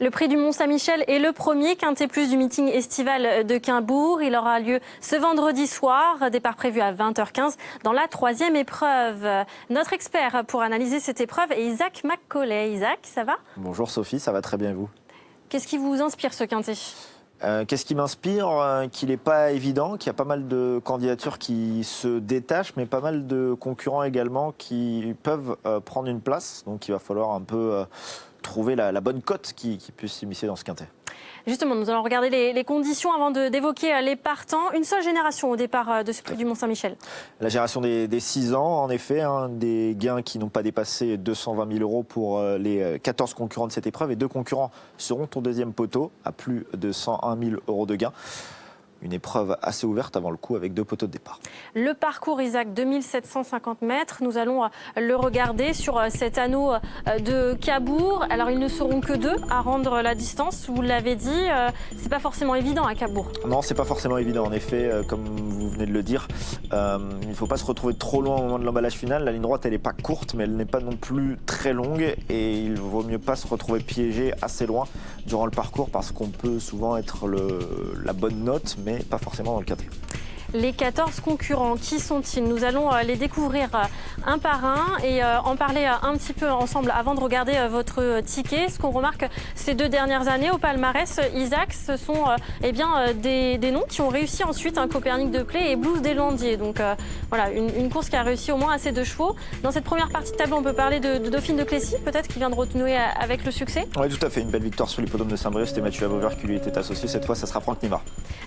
Le prix du Mont-Saint-Michel est le premier quintet plus du meeting estival de Cabourg. Il aura lieu ce vendredi soir, départ prévu à 20h15 dans la 3e épreuve. Notre expert pour analyser cette épreuve est Isaac Macaulay. Isaac, ça va? Bonjour Sophie, ça va très bien et vous? Qu'est-ce qui vous inspire ce quintet? Qu'est-ce qui m'inspire? Qu'il n'est pas évident, qu'il y a pas mal de candidatures qui se détachent, mais pas mal de concurrents également qui peuvent prendre une place. Donc il va falloir un peu trouver la bonne cote qui puisse s'immiscer dans ce quintet. Justement, nous allons regarder les conditions avant d'évoquer les partants. Une seule génération au départ de ce prix du Mont-Saint-Michel. La génération des 6 ans, en effet, des gains qui n'ont pas dépassé 220 000 euros pour les 14 concurrents de cette épreuve. Et 2 concurrents seront au deuxième poteau à plus de 101 000 euros de gains. Une épreuve assez ouverte avant le coup avec 2 poteaux de départ. Le parcours, Isaac, 2750 mètres. Nous allons le regarder sur cet anneau de Cabourg. Alors, ils ne seront que 2 à rendre la distance. Vous l'avez dit, c'est pas forcément évident à Cabourg. Non, c'est pas forcément évident. En effet, comme vous venez de le dire, il ne faut pas se retrouver trop loin au moment de l'emballage final. La ligne droite, elle n'est pas courte, mais elle n'est pas non plus très longue. Et il vaut mieux pas se retrouver piégé assez loin durant le parcours parce qu'on peut souvent être la bonne note, mais pas forcément dans le quintet. Les 14 concurrents, qui sont-ils? Nous allons les découvrir un par un et en parler un petit peu ensemble avant de regarder votre ticket. Ce qu'on remarque ces 2 dernières années au palmarès, Isaac, ce sont des noms qui ont réussi ensuite, Copernic de Play et Blues des Landiers. Donc voilà, une course qui a réussi au moins assez de chevaux. Dans cette première partie de tableau, on peut parler de Dauphine de Clécy, peut-être, qui vient de renouer avec le succès. Oui, tout à fait. Une belle victoire sur l'hippodrome de Saint-Brieuc. C'était Mathieu Abover qui lui était associé. Cette fois, ça sera Franck Nima.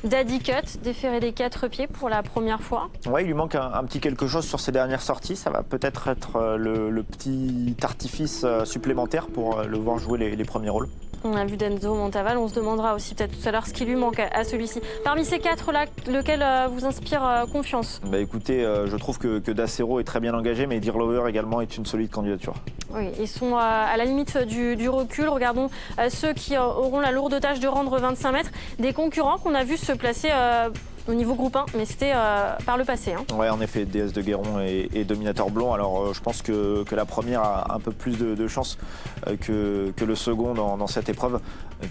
Daddy Cut, déféré des 4 pieds pour la première fois. Oui, il lui manque un petit quelque chose sur ses dernières sorties. Ça va peut-être être le petit artifice supplémentaire pour le voir jouer les premiers rôles. On a vu Denzo Montaval, on se demandera aussi peut-être tout à l'heure ce qui lui manque à celui-ci. Parmi ces 4-là, lequel vous inspire confiance? Écoutez, je trouve que Dacero est très bien engagé, mais Dear Lover également est une solide candidature. Oui, ils sont à la limite du recul. Regardons ceux qui auront la lourde tâche de rendre 25 mètres. Des concurrents qu'on a vu se placer au niveau groupe 1, mais c'était par le passé. Oui, en effet, DS de Guéron et Dominateur Blond. Alors, je pense que la première a un peu plus de chance que le second dans cette épreuve,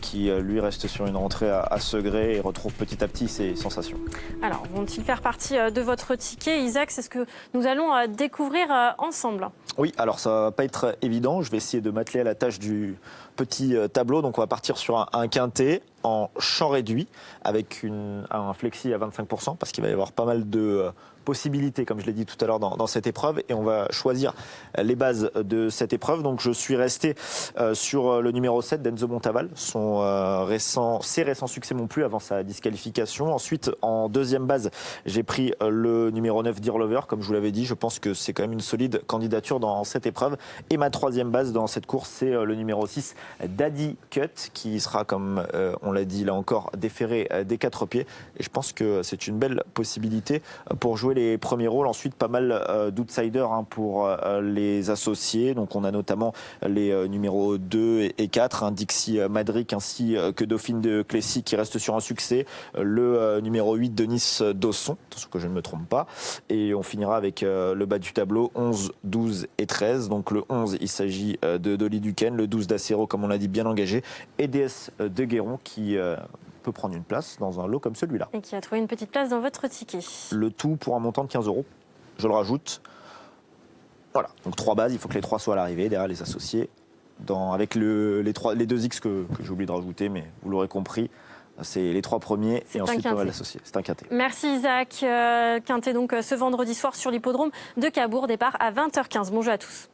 qui lui reste sur une rentrée à Segré et retrouve petit à petit ses sensations. Alors, vont-ils faire partie de votre ticket, Isaac? C'est ce que nous allons découvrir ensemble. Oui, alors ça va pas être évident. Je vais essayer de m'atteler à la tâche du petit tableau. Donc, on va partir sur un quintet en champ réduit avec un flexi à 25% parce qu'il va y avoir pas mal de possibilités, comme je l'ai dit tout à l'heure, dans cette épreuve. Et on va choisir les bases de cette épreuve. Donc, je suis resté sur le numéro 7 d'Enzo Montaval. Ses récents succès m'ont plu avant sa disqualification. Ensuite, en deuxième base, j'ai pris le numéro 9 Dear Lover. Comme je vous l'avais dit, je pense que c'est quand même une solide candidature dans cette épreuve. Et ma troisième base dans cette course, c'est le numéro 6 Daddy Cut, qui sera, comme on l'a dit là encore, déféré des 4 pieds. Et je pense que c'est une belle possibilité pour jouer les premiers rôles. Ensuite, pas mal d'outsiders pour les associés. Donc, on a notamment les numéros 2 et 4, Dixie Madric ainsi que Dauphine de Clécy qui reste sur un succès. Le numéro 8 de Nice Dosson, attention que je ne me trompe pas. Et on finira avec le bas du tableau, 11, 12 et 13. Donc, le 11, il s'agit de Dolly Duquesne. Le 12 d'Acero, comme on l'a dit, bien engagé. Et DS de Guéron qui peut prendre une place dans un lot comme celui-là. Et qui a trouvé une petite place dans votre ticket. Le tout pour un montant de 15 euros. Je le rajoute. Voilà, donc 3 bases, il faut que les 3 soient à l'arrivée, derrière les associés. Avec les 2 X que j'ai oublié de rajouter, mais vous l'aurez compris, c'est les 3 premiers et ensuite on va l'associer. C'est un quintet. Merci Isaac. Quintet donc ce vendredi soir sur l'hippodrome de Cabourg, départ à 20h15. Bonjour à tous.